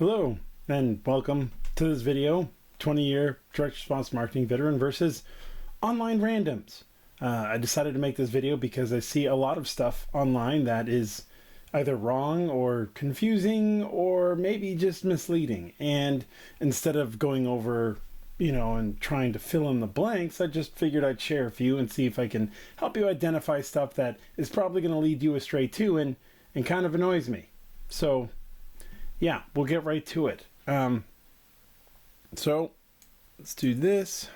Hello and welcome to this video, 20-year direct response marketing veteran versus online randoms. I decided to make this video because I see a lot of stuff online that is either wrong or confusing or maybe just misleading. And instead of going over, and trying to fill in the blanks, I just figured I'd share a few and see if I can help you identify stuff that is probably going to lead you astray too and kind of annoys me. So yeah, we'll get right to it. So let's do this.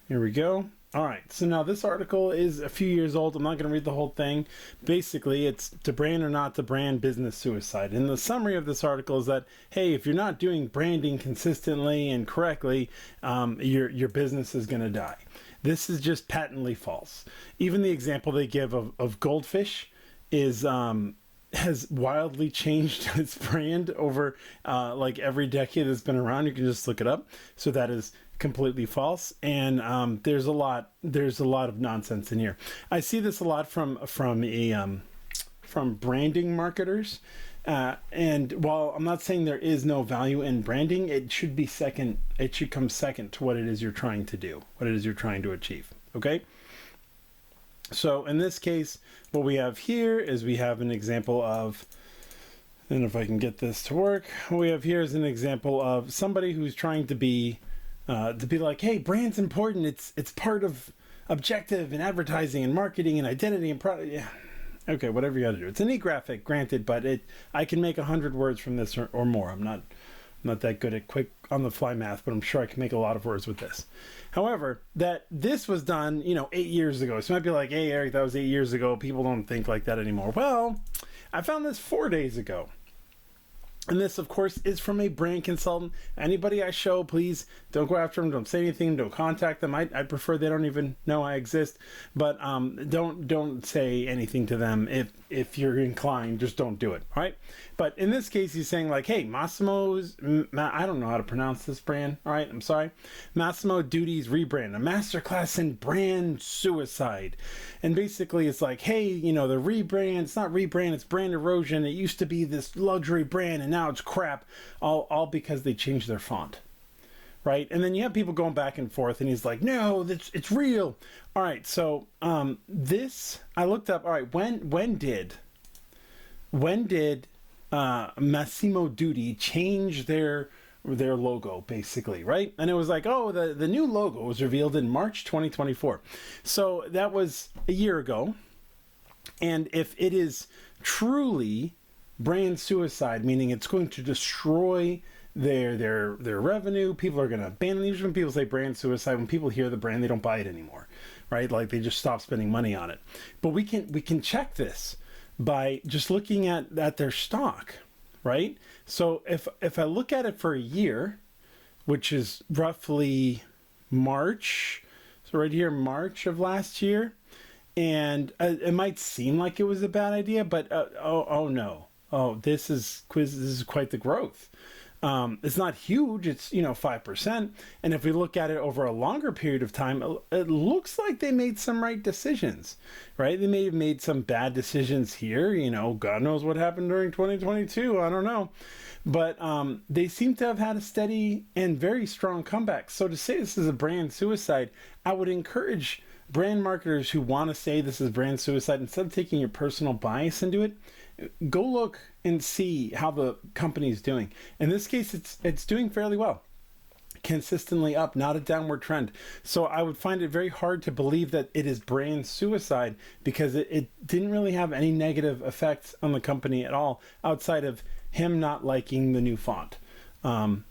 Here we go. All right, so now this article is a few years old. I'm not going to read the whole thing. Basically, it's to brand or not to brand business suicide. And the summary of this article is that, hey, if you're not doing branding consistently and correctly, your business is going to die. This is just patently false. Even the example they give of goldfish is has wildly changed its brand over like every decade it's been around. You can just look it up. So that is completely false. And there's a lot of nonsense in here. I see this a lot from branding marketers. And while I'm not saying there is no value in branding, it should be second. It should come second to what it is you're trying to do, what it is you're trying to achieve. Okay. So in this case, what we have here is we have an example of, and if I can get this to work, what we have here is an example of somebody who's trying to be like, hey, brand's important. It's part of objective and advertising and marketing and identity and product. Yeah. Okay, whatever you got to do. It's a neat graphic, granted, but I can make 100 words from this or more. I'm not that good at quick on the fly math, but I'm sure I can make a lot of words with this. However, that this was done, 8 years ago. So you might be like, hey, Eric, that was 8 years ago. People don't think like that anymore. Well, I found this 4 days ago. And this, of course, is from a brand consultant. Anybody I show, please don't go after them. Don't say anything. Don't contact them. I prefer they don't even know I exist. But don't say anything to them if you're inclined. Just don't do it. All right. But in this case, he's saying like, hey, Massimo's. I don't know how to pronounce this brand. All right. I'm sorry. Massimo Dutti's rebrand, a masterclass in brand suicide. And basically, it's like, hey, the rebrand. It's not rebrand. It's brand erosion. It used to be this luxury brand, and now it's crap, all because they changed their font, right? And then you have people going back and forth, and he's like, no, it's real. All right, so this, I looked up, all right, when did Massimo Dutti change their logo, basically, right? And it was like, oh, the new logo was revealed in March 2024. So that was a year ago. And if it is truly brand suicide, meaning it's going to destroy their revenue, people are going to abandon. Usually when people say brand suicide, when people hear the brand, they don't buy it anymore, right? Like they just stop spending money on it. But we can check this by just looking at their stock, right? So if I look at it for a year, which is roughly March, so right here, March of last year, and it might seem like it was a bad idea, but oh no. Oh, this is quite the growth. It's not huge. It's 5%. And if we look at it over a longer period of time, it looks like they made some right decisions, right? They may have made some bad decisions here. God knows what happened during 2022. I don't know, but they seem to have had a steady and very strong comeback. So to say this is a brand suicide, I would encourage brand marketers who want to say this is brand suicide, instead of taking your personal bias into it, go look and see how the company is doing. In this case, it's doing fairly well, consistently up, not a downward trend. So I would find it very hard to believe that it is brand suicide, because it didn't really have any negative effects on the company at all, outside of him not liking the new font.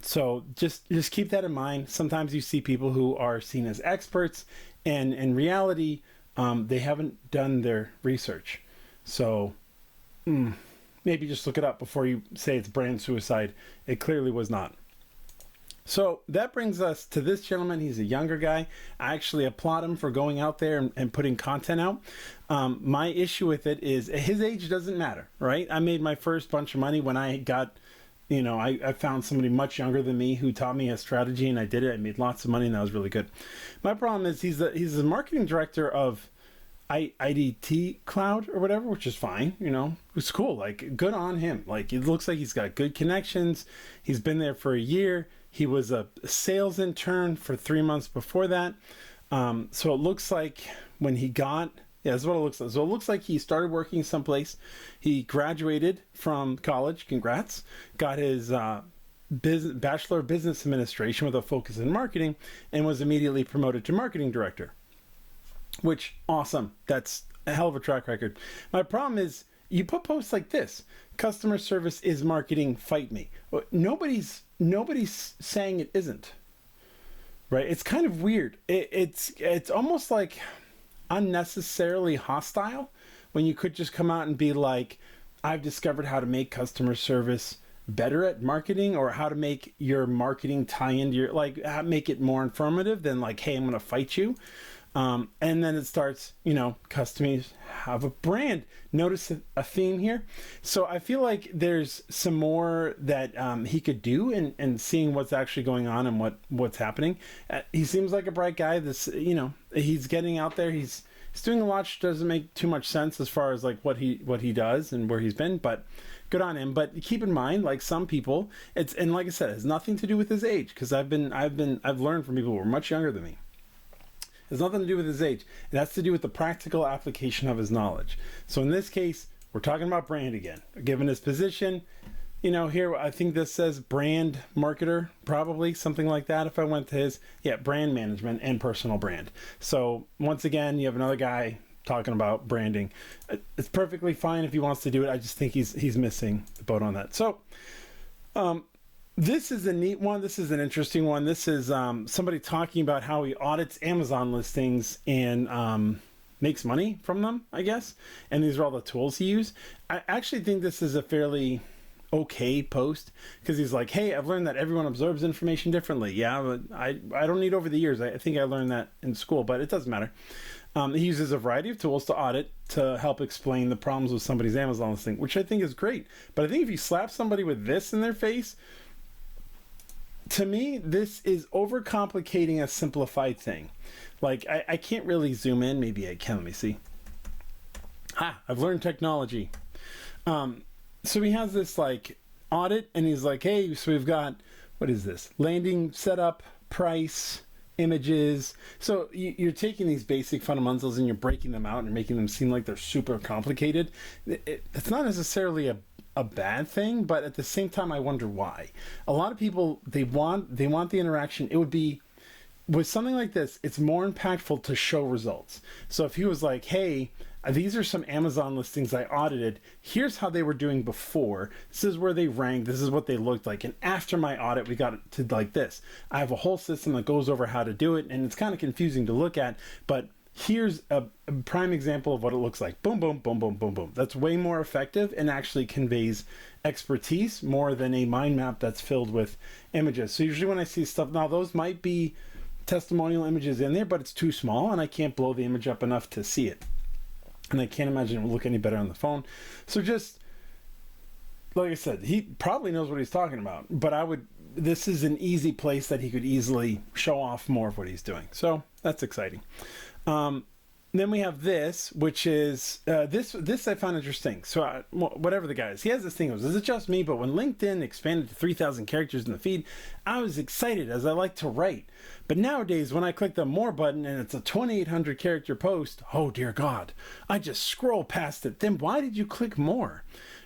So just keep that in mind. Sometimes you see people who are seen as experts, and in reality, they haven't done their research. So maybe just look it up before you say it's brand suicide. It clearly was not. So that brings us to this gentleman. He's a younger guy. I actually applaud him for going out there and putting content out. My issue with it is his age doesn't matter, right? I made my first bunch of money when I got, I found somebody much younger than me who taught me a strategy, and I did it. I made lots of money, and that was really good. My problem is he's the marketing director of IDT cloud or whatever, which is fine. It's cool. Like, good on him. Like, it looks like he's got good connections. He's been there for a year. He was a sales intern for 3 months before that. So it looks like when he got, yeah, that's what it looks like. So it looks like he started working someplace. He graduated from college. Congrats. Got his Bachelor of Business Administration with a focus in marketing, and was immediately promoted to marketing director. Which, awesome. That's a hell of a track record. My problem is, you put posts like this: customer service is marketing, fight me. Nobody's saying it isn't. Right? It's kind of weird. It's almost like unnecessarily hostile when you could just come out and be like, I've discovered how to make customer service better at marketing, or how to make your marketing tie into your, like, make it more informative than like, hey, I'm going to fight you. And then it starts, customers have a brand. Notice a theme here. So I feel like there's some more that he could do in seeing what's actually going on and what's happening. He seems like a bright guy. He's getting out there. He's doing a lot which doesn't make too much sense as far as like what he does and where he's been, but good on him. But keep in mind, like, some people, and like I said, it has nothing to do with his age, because I've learned from people who are much younger than me. It has nothing to do with his age. It has to do with the practical application of his knowledge. So in this case, we're talking about brand again. Given his position, here, I think this says brand marketer, probably something like that. If I went to his, brand management and personal brand. So once again, you have another guy talking about branding. It's perfectly fine if he wants to do it. I just think he's missing the boat on that. So, this is a neat one. This is an interesting one. This is somebody talking about how he audits Amazon listings and makes money from them, I guess. And these are all the tools he used. I actually think this is a fairly okay post, because he's like, hey, I've learned that everyone absorbs information differently. Yeah, but I don't need over the years. I think I learned that in school, but it doesn't matter. He uses a variety of tools to audit to help explain the problems with somebody's Amazon listing, which I think is great. But I think if you slap somebody with this in their face, to me, this is overcomplicating a simplified thing. Like, I can't really zoom in. Maybe I can. Let me see. I've learned technology. So he has this like audit, and he's like, hey, so we've got, what is this? Landing setup, price, images. So you're taking these basic fundamentals and you're breaking them out and making them seem like they're super complicated. It's not necessarily a bad thing, but at the same time, I wonder why. A lot of people, they want the interaction. It would be, with something like this, it's more impactful to show results. So if he was like, hey, these are some Amazon listings I audited. Here's how they were doing before. This is where they ranked. This is what they looked like. And after my audit, we got it to like this. I have a whole system that goes over how to do it, and it's kind of confusing to look at, but here's a prime example of what it looks like. Boom, boom, boom, boom, boom, boom. That's way more effective and actually conveys expertise more than a mind map that's filled with images. So usually when I see stuff, now those might be testimonial images in there, but it's too small and I can't blow the image up enough to see it. And I can't imagine it would look any better on the phone. So just, like I said, he probably knows what he's talking about, but this is an easy place that he could easily show off more of what he's doing. So that's exciting. Then we have this, which is, this I found interesting. So whatever the guy is, he has this thing, is it just me? But when LinkedIn expanded to 3,000 characters in the feed, I was excited as I like to write. But nowadays, when I click the more button and it's a 2,800 character post, oh dear God, I just scroll past it. Then why did you click more?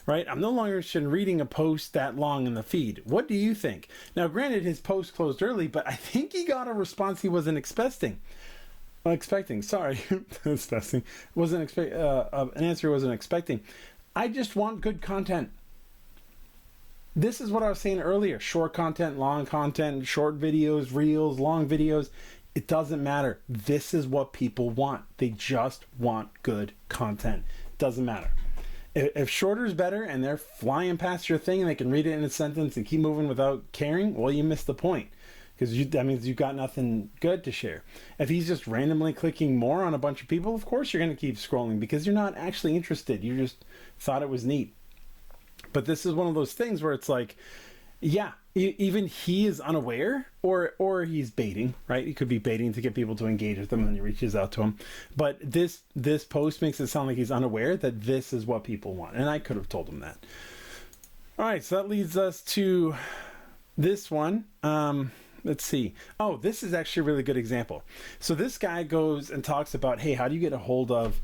Right? I'm no longer interested in reading a post that long in the feed. What do you think? Now, granted, his post closed early, but I think he got a response he wasn't expecting. Sorry, expecting. An answer he wasn't expecting. I just want good content. This is what I was saying earlier. Short content, long content, short videos, reels, long videos. It doesn't matter. This is what people want. They just want good content. Doesn't matter. If shorter is better and they're flying past your thing and they can read it in a sentence and keep moving without caring, well, you missed the point. Because that means you've got nothing good to share. If he's just randomly clicking more on a bunch of people, of course you're going to keep scrolling because you're not actually interested. You just thought it was neat. But this is one of those things where it's like, yeah, even he is unaware, or he's baiting, right? He could be baiting to get people to engage with him, and then he reaches out to him. But this post makes it sound like he's unaware that this is what people want, and I could have told him that. All right, so that leads us to this one. Let's see. Oh, this is actually a really good example. So this guy goes and talks about, hey, how do you get a hold of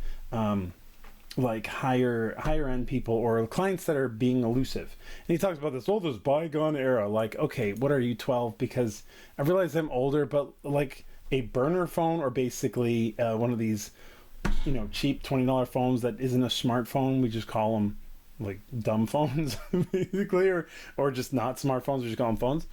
like higher end people or clients that are being elusive? And he talks about this bygone era. Like, okay, what are you, 12? Because I realize I'm older, but like a burner phone, or basically one of these, cheap $20 phones that isn't a smartphone. We just call them like dumb phones, basically, or just not smartphones. We just call them phones.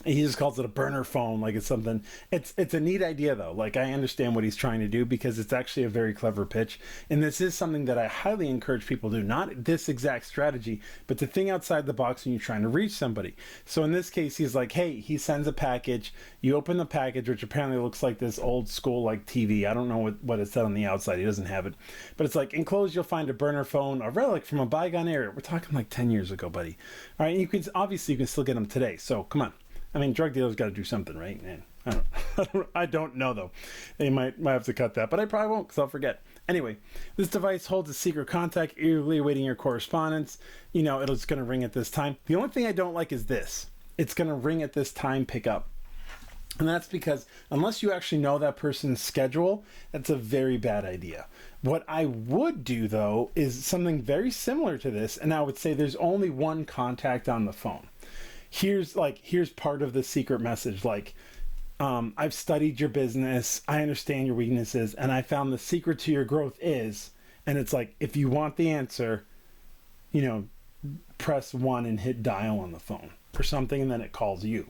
He just calls it a burner phone, like it's something. It's a neat idea, though. Like, I understand what he's trying to do, because it's actually a very clever pitch. And this is something that I highly encourage people to do. Not this exact strategy, but to think outside the box when you're trying to reach somebody. So in this case, he's like, hey, he sends a package. You open the package, which apparently looks like this old school like TV. I don't know what it said on the outside. He doesn't have it. But it's like, enclosed, you'll find a burner phone, a relic from a bygone era. We're talking like 10 years ago, buddy. All right, you can still get them today. So come on. I mean, drug dealers got to do something, right? Man, I don't know, though. They might have to cut that, but I probably won't, because I'll forget. Anyway, this device holds a secret contact, eagerly awaiting your correspondence. It's going to ring at this time. The only thing I don't like is this. It's going to ring at this time, pick up. And that's because unless you actually know that person's schedule, that's a very bad idea. What I would do, though, is something very similar to this, and I would say there's only one contact on the phone. Here's part of the secret message. Like, I've studied your business. I understand your weaknesses. And I found the secret to your growth is, and it's like, if you want the answer, press 1 and hit dial on the phone or something. And then it calls you,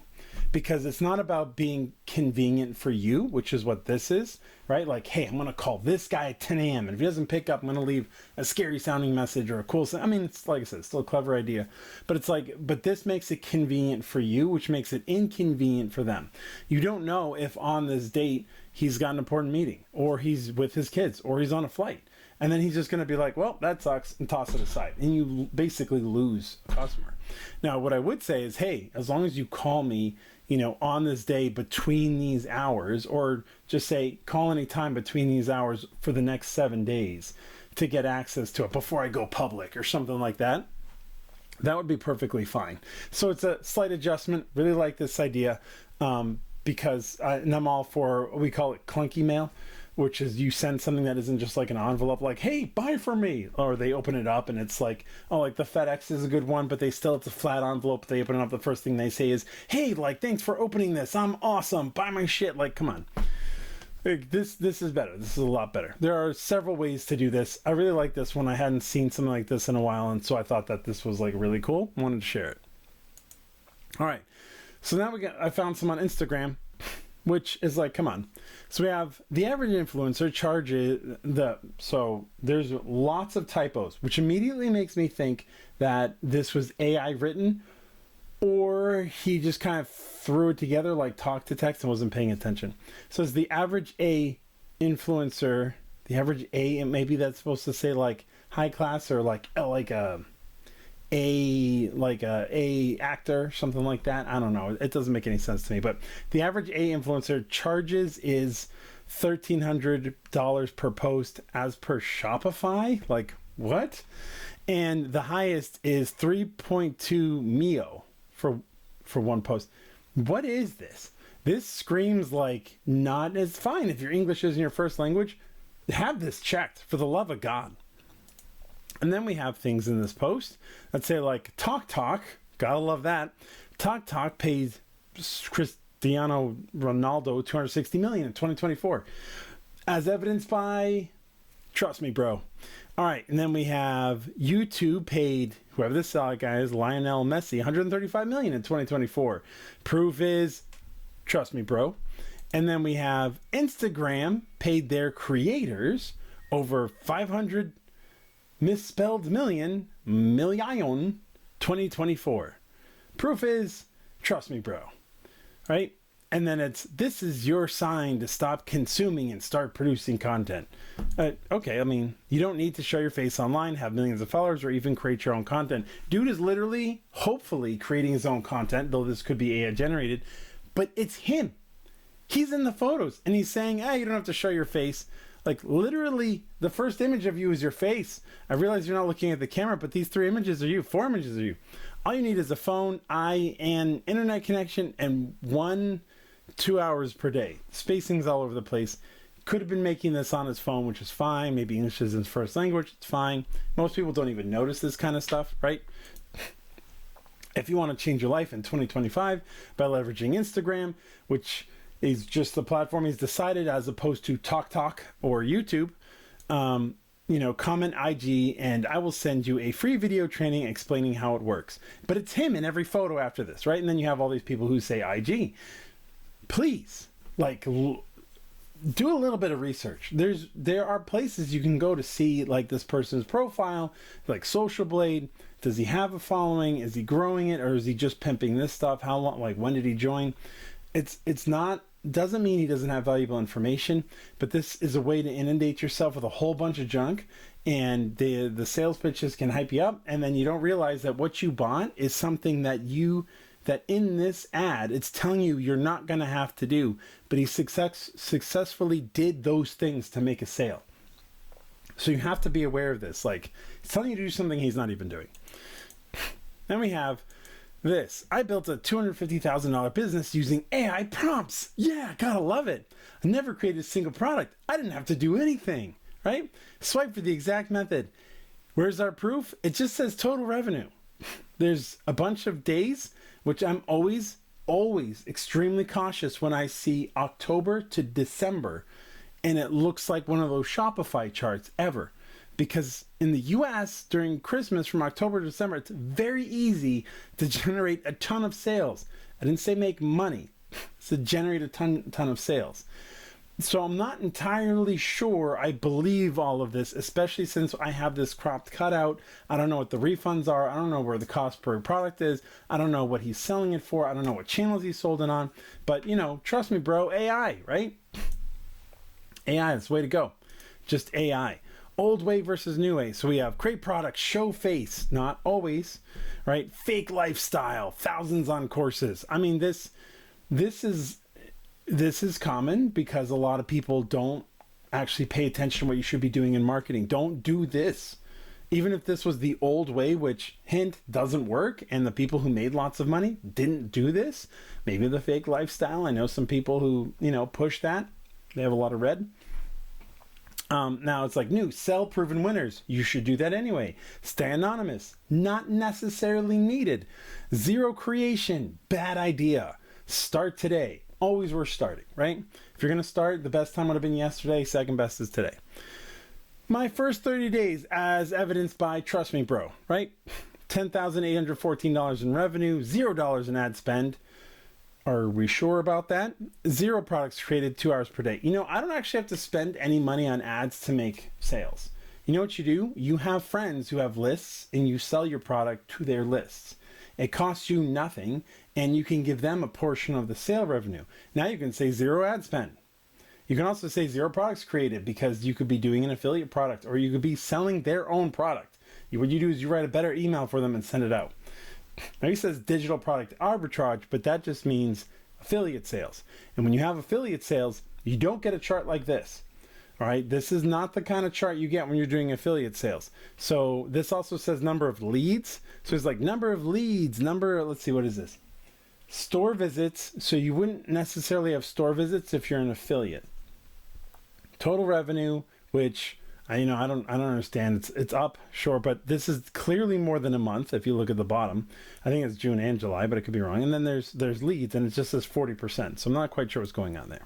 because it's not about being convenient for you, which is what this is, right? Like, hey, I'm going to call this guy at 10 a.m. And if he doesn't pick up, I'm going to leave a scary sounding message or a cool, I mean, it's like I said, it's still a clever idea, but it's like, but this makes it convenient for you, which makes it inconvenient for them. You don't know if on this date he's got an important meeting, or he's with his kids, or he's on a flight. And then he's just going to be like, well, that sucks, and toss it aside. And you basically lose a customer. Now, what I would say is, hey, as long as you call me, on this day between these hours, or just say call any time between these hours for the next 7 days to get access to it before I go public or something like that, that would be perfectly fine. So it's a slight adjustment. Really like this idea, because and I'm all for, we call it clunky mail, which is you send something that isn't just like an envelope, like, hey, buy for me. Or they open it up and it's like, oh, like the FedEx is a good one, but it's a flat envelope. They open it up. The first thing they say is, hey, like, thanks for opening this. I'm awesome. Buy my shit. Like, come on. Like, this is better. This is a lot better. There are several ways to do this. I really like this one. I hadn't seen something like this in a while, and so I thought that this was like really cool. I wanted to share it. All right. So now I found some on Instagram, which is like, come on. So we have the average influencer charges so there's lots of typos, which immediately makes me think that this was AI written, or he just kind of threw it together like talk to text and wasn't paying attention. So it's the average A influencer, the average A, and maybe that's supposed to say like high class, or like a actor, something like that. I don't know. It doesn't make any sense to me. But the average A influencer charges is $1,300 per post as per Shopify. Like, what? And the highest is 3.2 Mio for one post. What is this? This screams like not as fine. If your English isn't your first language, have this checked, for the love of God. And then we have things in this post that say like Talk, gotta love that. Talk pays Cristiano Ronaldo $260 million in 2024, as evidenced by Trust Me, Bro. All right, and then we have YouTube paid whoever this guy is, Lionel Messi, $135 million in 2024. Proof is Trust Me, Bro. And then we have Instagram paid their creators over 500 misspelled million 2024. Proof is Trust Me, Bro. Right? And then this is your sign to stop consuming and start producing content. Okay, I mean, you don't need to show your face online, have millions of followers, or even create your own content. Dude is literally, hopefully, creating his own content, though this could be AI generated, but it's him. He's in the photos, and he's saying, hey, you don't have to show your face. Like, literally, the first image of you is your face. I realize you're not looking at the camera, but these 3 images are you, 4 images are you. All you need is a phone, an internet connection, and 1-2 hours per day. Spacing's all over the place. Could have been making this on his phone, which is fine. Maybe English is his first language. It's fine. Most people don't even notice this kind of stuff, right? If you want to change your life in 2025 by leveraging Instagram, which is just the platform he's decided, as opposed to TikTok or YouTube, comment IG and I will send you a free video training explaining how it works. But it's him in every photo after this, right? And then you have all these people who say IG. Please, do a little bit of research. There are places you can go to see like this person's profile, like Social Blade. Does he have a following? Is he growing it, or is he just pimping this stuff? How long? Like, when did he join? It's not, doesn't mean he doesn't have valuable information, but this is a way to inundate yourself with a whole bunch of junk, and the sales pitches can hype you up, and then you don't realize that what you bought is something that in this ad, it's telling you you're not going to have to do, but he successfully did those things to make a sale. So you have to be aware of this. Like, it's telling you to do something he's not even doing. Then we have this. I built a $250,000 business using AI prompts. Yeah, gotta love it. I never created a single product. I didn't have to do anything, right? Swipe for the exact method. Where's our proof? It just says total revenue. There's a bunch of days, which I'm always extremely cautious when I see October to December, and it looks like one of those Shopify charts ever. Because in the US, during Christmas, from October to December, it's very easy to generate a ton of sales. I didn't say make money. It's to generate a ton of sales. So I'm not entirely sure I believe all of this, especially since I have this cropped cutout. I don't know what the refunds are. I don't know where the cost per product is. I don't know what he's selling it for. I don't know what channels he's sold it on. But, trust me, bro, AI, right? AI is the way to go. Just AI. Old way versus new way. So we have create products, show face, not always, right? Fake lifestyle, thousands on courses. I mean, this is common because a lot of people don't actually pay attention to what you should be doing in marketing. Don't do this. Even if this was the old way, which, hint, doesn't work, and the people who made lots of money didn't do this. Maybe the fake lifestyle. I know some people who, push that. They have a lot of red. Now it's like new, sell proven winners. You should do that anyway. Stay anonymous. Not necessarily needed. Zero creation. Bad idea. Start today. Always worth starting, right? If you're going to start, the best time would have been yesterday. Second best is today. My first 30 days, as evidenced by Trust Me Bro, right? $10,814 in revenue, $0 in ad spend. Are we sure about that? 0 products created, 2 hours per day. I don't actually have to spend any money on ads to make sales. You know what you do? You have friends who have lists and you sell your product to their lists. It costs you nothing and you can give them a portion of the sale revenue. Now you can say 0 ad spend. You can also say 0 products created because you could be doing an affiliate product or you could be selling their own product. What you do is you write a better email for them and send it out. Now he says digital product arbitrage, but that just means affiliate sales. And when you have affiliate sales, you don't get a chart like this. All right, this is not the kind of chart you get when you're doing affiliate sales. So this also says number of leads. So it's like number of leads, let's see, what is this? Store visits. So you wouldn't necessarily have store visits if you're an affiliate. Total revenue, which I don't understand. It's up, sure, but this is clearly more than a month. If you look at the bottom, I think it's June and July, but it could be wrong. And then there's leads, and it just says 40%. So I'm not quite sure what's going on there.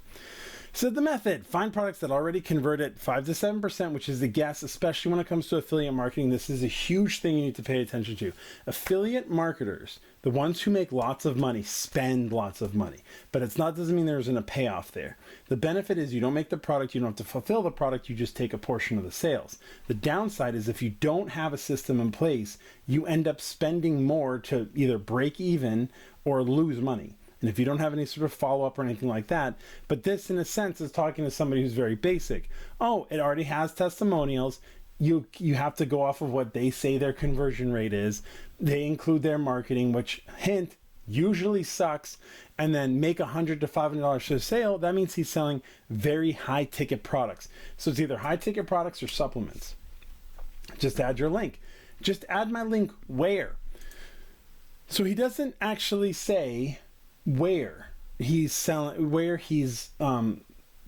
So the method, find products that already convert at 5 to 7%, which is the guess, especially when it comes to affiliate marketing. This is a huge thing you need to pay attention to. Affiliate marketers, the ones who make lots of money, spend lots of money, but doesn't mean there isn't a payoff there. The benefit is you don't make the product, you don't have to fulfill the product, you just take a portion of the sales. The downside is if you don't have a system in place, you end up spending more to either break even or lose money. and if you don't have any sort of follow-up or anything like that. But this, in a sense, is talking to somebody who's very basic. Oh, it already has testimonials. You have to go off of what they say their conversion rate is. They include their marketing, which, hint, usually sucks, and then make $100 to $500 for a sale. That means he's selling very high ticket products. So it's either high ticket products or supplements. Just add your link. Just add my link where. So he doesn't actually say where he's selling, where he's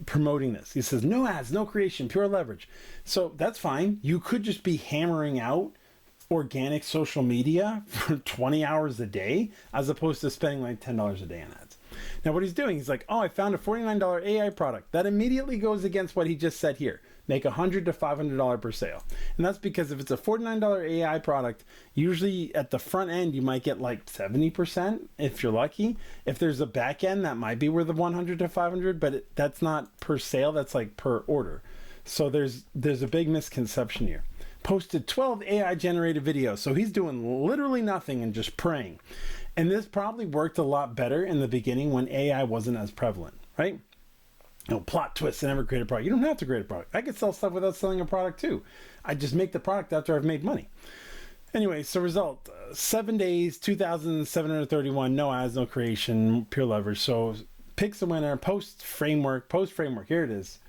promoting this. He says no ads, no creation, pure leverage. So that's fine. You could just be hammering out organic social media for 20 hours a day as opposed to spending like $10 a day on ads. Now what he's doing, he's like, oh, I found a $49 AI product. That immediately goes against what he just said here. Make $100 to $500 per sale. And that's because if it's a $49 AI product, usually at the front end, you might get like 70% if you're lucky. If there's a back end, that might be worth the $100 to $500, but that's not per sale, that's like per order. So there's a big misconception here. Posted 12 AI generated videos. So he's doing literally nothing and just praying. And this probably worked a lot better in the beginning when AI wasn't as prevalent, right? Plot twists and never create a product. You don't have to create a product. I could sell stuff without selling a product too. I just make the product after I've made money. Anyway, so result, 7 days, 2,731, no ads, no creation, pure leverage. So picks a winner, post framework. Here it is.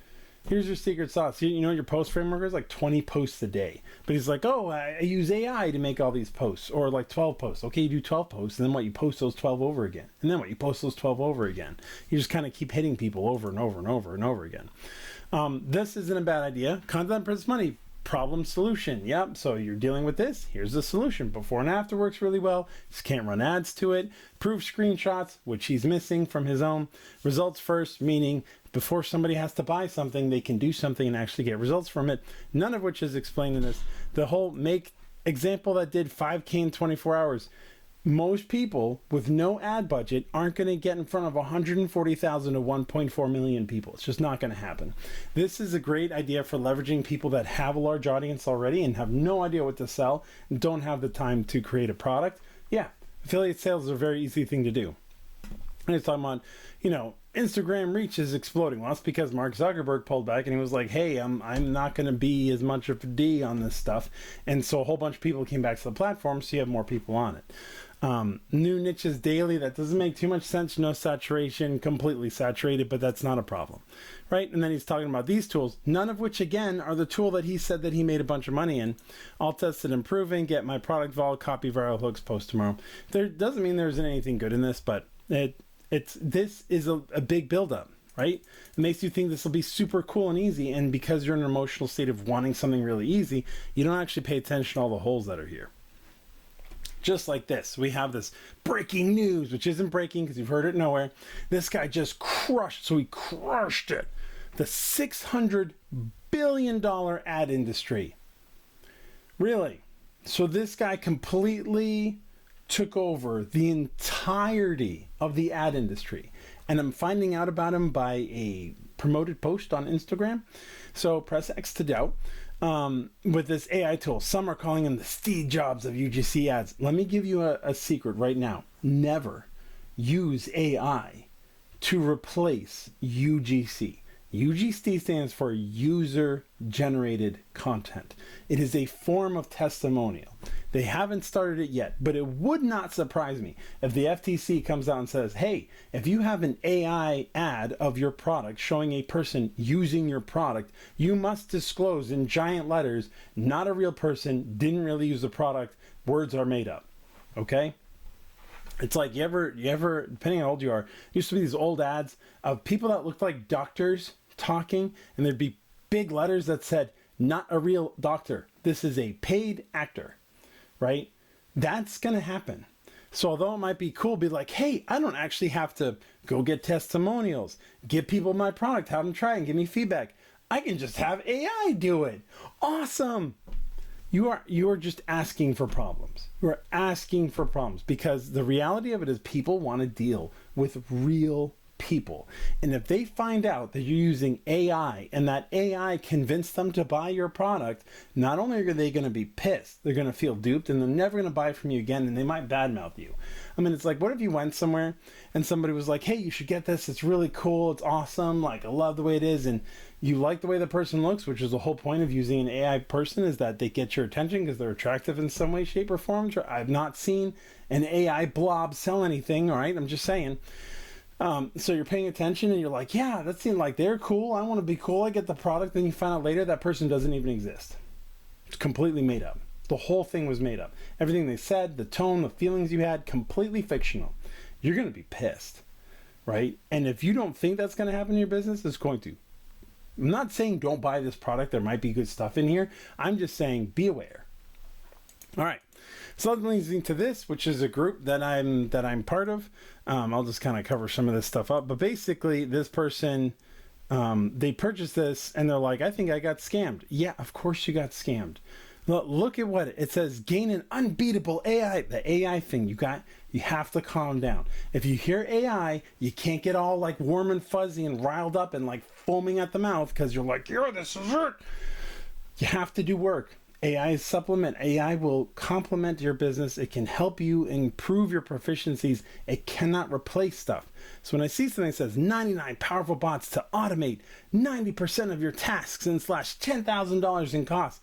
Here's your secret sauce. You know your post framework is like 20 posts a day. But he's like, oh, I use AI to make all these posts, or like 12 posts. Okay, you do 12 posts, and then what? You post those 12 over again. And then what? You post those 12 over again. You just kind of keep hitting people over and over and over and over again. This isn't a bad idea. Content versus money. Problem solution. Yep. So you're dealing with this. Here's the solution. Before and after works really well. Just can't run ads to it. Proof screenshots, which he's missing from his own. Results first, meaning before somebody has to buy something, they can do something and actually get results from it. None of which is explained in this. The whole make example that did 5K in 24 hours. Most people with no ad budget aren't going to get in front of 140,000 to 1.4 million people. It's just not going to happen. This is a great idea for leveraging people that have a large audience already and have no idea what to sell and don't have the time to create a product. Yeah, affiliate sales is a very easy thing to do. And he's talking about, Instagram reach is exploding. Well, that's because Mark Zuckerberg pulled back and he was like, hey, I'm not going to be as much of a D on this stuff. And so a whole bunch of people came back to the platform, so you have more people on it. New niches daily, that doesn't make too much sense. No saturation, completely saturated, but that's not a problem, right? And then he's talking about these tools, none of which, again, are the tool that he said that he made a bunch of money in. All tested, improving, get my product vol, copy viral hooks, post tomorrow. There doesn't mean there isn't anything good in this, but this is a big buildup, right? It makes you think this will be super cool and easy, and because you're in an emotional state of wanting something really easy, you don't actually pay attention to all the holes that are here. Just like this, we have this breaking news, which isn't breaking because you've heard it nowhere. This guy just crushed it. The $600 billion ad industry. Really? So this guy completely took over the entirety of the ad industry. And I'm finding out about him by a promoted post on Instagram. So press X to doubt. With this AI tool, some are calling him the Steve Jobs of UGC ads. Let me give you a secret right now. Never use AI to replace UGC. UGC stands for user generated content. It is a form of testimonial. They haven't started it yet, but it would not surprise me if the FTC comes out and says, hey, if you have an AI ad of your product showing a person using your product, you must disclose in giant letters, not a real person, didn't really use the product, words are made up. Okay? It's like you ever, depending on how old you are, used to be these old ads of people that looked like doctors talking, and there'd be big letters that said, not a real doctor. This is a paid actor. Right? That's going to happen. So although it might be cool, be like, hey, I don't actually have to go get testimonials, give people my product, have them try and give me feedback. I can just have AI do it. Awesome. You are just asking for problems. You are asking for problems because the reality of it is people want to deal with real people. people. And if they find out that you're using AI and that AI convinced them to buy your product, not only are they going to be pissed, they're going to feel duped, and they're never going to buy from you again, and they might badmouth you. I mean, it's like, what if you went somewhere and somebody was like, hey, you should get this, it's really cool, it's awesome, like, I love the way it is, and you like the way the person looks, which is the whole point of using an AI person, is that they get your attention because they're attractive in some way, shape, or form. I've not seen an AI blob sell anything, all right? I'm just saying. So you're paying attention and you're like, yeah, that seemed like they're cool. I want to be cool. I get the product. Then you find out later that person doesn't even exist. It's completely made up. The whole thing was made up. Everything they said, the tone, the feelings you had, completely fictional. You're going to be pissed, right? And if you don't think that's going to happen in your business, it's going to. I'm not saying don't buy this product. There might be good stuff in here. I'm just saying be aware. All right. So that leads me to this, which is a group that I'm part of. I'll just kind of cover some of this stuff up. But basically, this person, they purchased this and they're like, I think I got scammed. Yeah, of course you got scammed. Look at what it says. Gain an unbeatable AI. The AI thing, you have to calm down. If you hear AI, you can't get all like warm and fuzzy and riled up and like foaming at the mouth because you're like, yeah, this is it. You have to do work. AI is supplement. AI will complement your business. It can help you improve your proficiencies. It cannot replace stuff. So when I see something that says 99 powerful bots to automate 90% of your tasks and slash $10,000 in costs,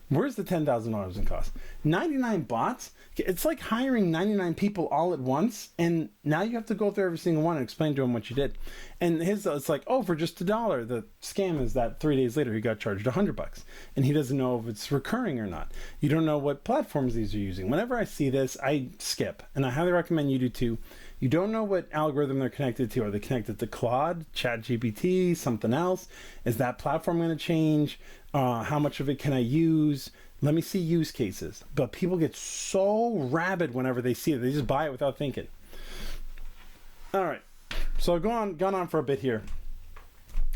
where's the $10,000 in cost? 99 bots? It's like hiring 99 people all at once, and now you have to go through every single one and explain to them what you did. And it's like, oh, for just $1. The scam is that 3 days later he got charged $100, and he doesn't know if it's recurring or not. You don't know what platforms these are using. Whenever I see this, I skip, and I highly recommend you do too. You don't know what algorithm they're connected to. Are they connected to Claude, ChatGPT, something else? Is that platform going to change? How much of it can I use? Let me see use cases. But people get so rabid whenever they see it. They just buy it without thinking. All right. So I've gone on for a bit here.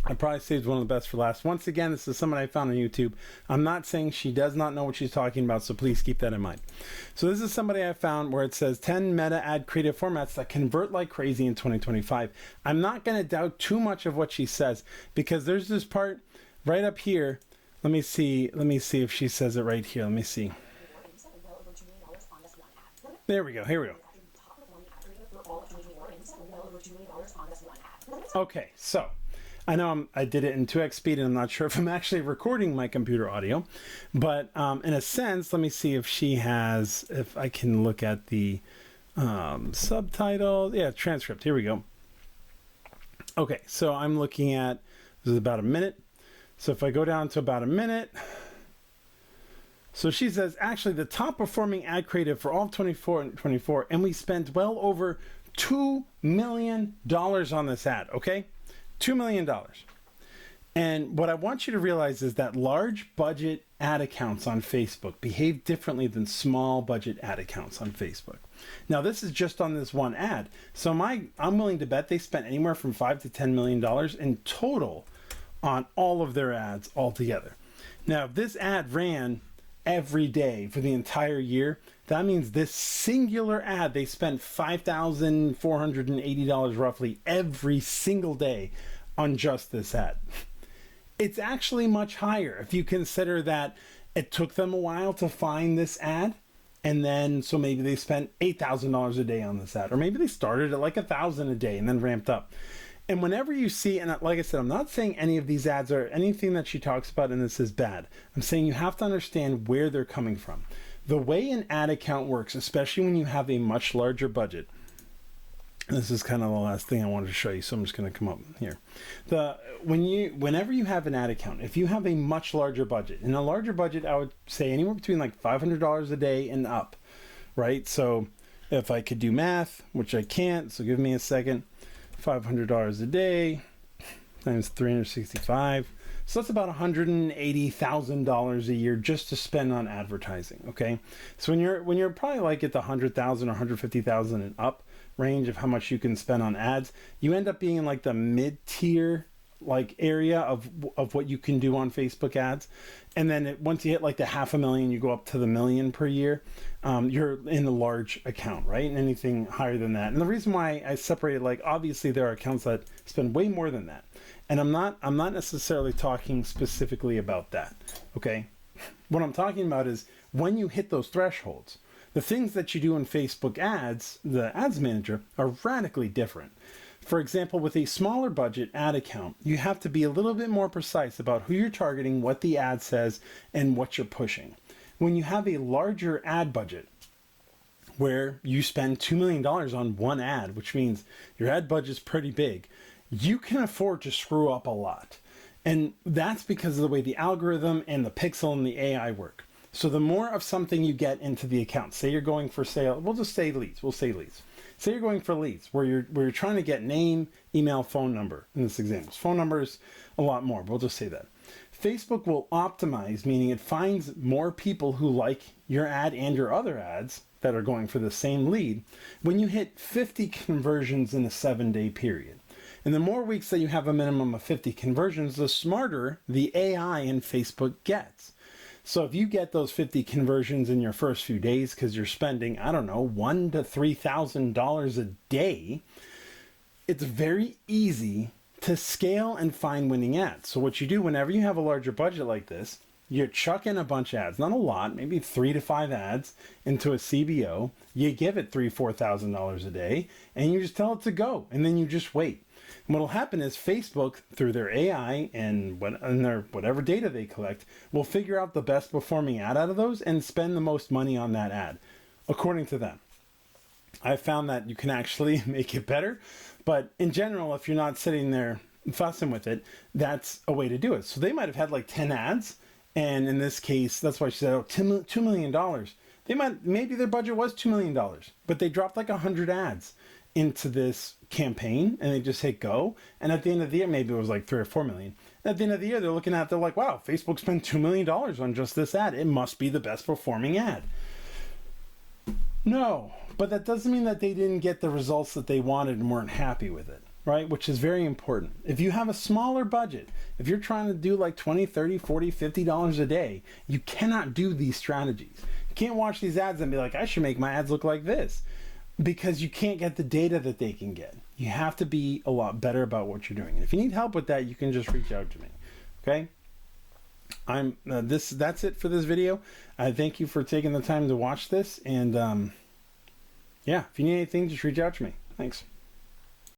I probably saved one of the best for last. Once again, this is someone I found on YouTube. I'm not saying she does not know what she's talking about, so please keep that in mind. So this is somebody I found where it says 10 meta ad creative formats that convert like crazy in 2025. I'm not going to doubt too much of what she says because there's this part right up here. Let me see if she says it right here. Let me see. There we go. Here we go. Okay, so I know I did it in 2x speed, and I'm not sure if I'm actually recording my computer audio, but in a sense, let me see if I can look at the subtitle. Yeah, transcript. Here we go. Okay, so I'm looking at, this is about a minute. So if I go down to about a minute, so she says, actually the top performing ad creative for all of 24, and we spent well over $2 million on this ad, okay? $2 million. And what I want you to realize is that large budget ad accounts on Facebook behave differently than small budget ad accounts on Facebook. Now, this is just on this one ad. So I'm willing to bet they spent anywhere from $5 to $10 million in total on all of their ads altogether. Now, if this ad ran every day for the entire year, that means this singular ad, they spent $5,480 roughly every single day on just this ad. It's actually much higher if you consider that it took them a while to find this ad, and then so maybe they spent $8,000 a day on this ad, or maybe they started at like $1,000 a day and then ramped up. And whenever you see, and like I said, I'm not saying any of these ads or anything that she talks about in this is bad. I'm saying you have to understand where they're coming from. The way an ad account works, especially when you have a much larger budget, and this is kind of the last thing I wanted to show you, so I'm just going to come up here. Whenever you have an ad account, if you have a much larger budget, in a larger budget, I would say anywhere between like $500 a day and up, right? So if I could do math, which I can't, so give me a second. $500 a day times 365, so that's about $180,000 a year just to spend on advertising. Okay, so when you're probably like at the 100,000 or 150,000 and up range of how much you can spend on ads, you end up being in like the mid-tier like area of what you can do on Facebook ads. And then once you hit like the 500,000, you go up to the million per year. You're in a large account, right? And anything higher than that. And the reason why I separated, like, obviously there are accounts that spend way more than that. And I'm not necessarily talking specifically about that. Okay. What I'm talking about is when you hit those thresholds, the things that you do in Facebook ads, the ads manager, are radically different. For example, with a smaller budget ad account, you have to be a little bit more precise about who you're targeting, what the ad says, and what you're pushing. When you have a larger ad budget, where you spend $2 million on one ad, which means your ad budget's pretty big, you can afford to screw up a lot. And that's because of the way the algorithm and the pixel and the AI work. So the more of something you get into the account, say you're going for sale, we'll just say leads. We'll say leads. Say you're going for leads, where you're trying to get name, email, phone number. In this example, phone number is a lot more. But we'll just say that. Facebook will optimize, meaning it finds more people who like your ad and your other ads that are going for the same lead when you hit 50 conversions in a 7-day period. And the more weeks that you have a minimum of 50 conversions, the smarter the AI in Facebook gets. So if you get those 50 conversions in your first few days because you're spending, I don't know, $1,000 to $3,000 a day, it's very easy to scale and find winning ads. So what you do whenever you have a larger budget like this, you chuck in a bunch of ads, not a lot, maybe 3 to 5 ads into a CBO. You give it $3,000, $4,000 a day, and you just tell it to go, and then you just wait. And what'll happen is Facebook, through their AI and their whatever data they collect, will figure out the best performing ad out of those and spend the most money on that ad, according to them. I've found that you can actually make it better, but in general, if you're not sitting there fussing with it, that's a way to do it. So they might have had like 10 ads, and in this case, that's why she said, $2 million. Maybe their budget was $2 million, but they dropped like 100 ads into this campaign and they just hit go. And at the end of the year, maybe it was like 3 or 4 million. At the end of the year, they're like, wow, Facebook spent $2 million on just this ad. It must be the best performing ad. No, but that doesn't mean that they didn't get the results that they wanted and weren't happy with it, right? Which is very important. If you have a smaller budget, if you're trying to do like $20, $30, $40, $50 a day, you cannot do these strategies. You can't watch these ads and be like, I should make my ads look like this, because you can't get the data that they can get. You have to be a lot better about what you're doing. And if you need help with that, you can just reach out to me. Okay? That's it for this video. I thank you for taking the time to watch this. And yeah, if you need anything, just reach out to me. Thanks.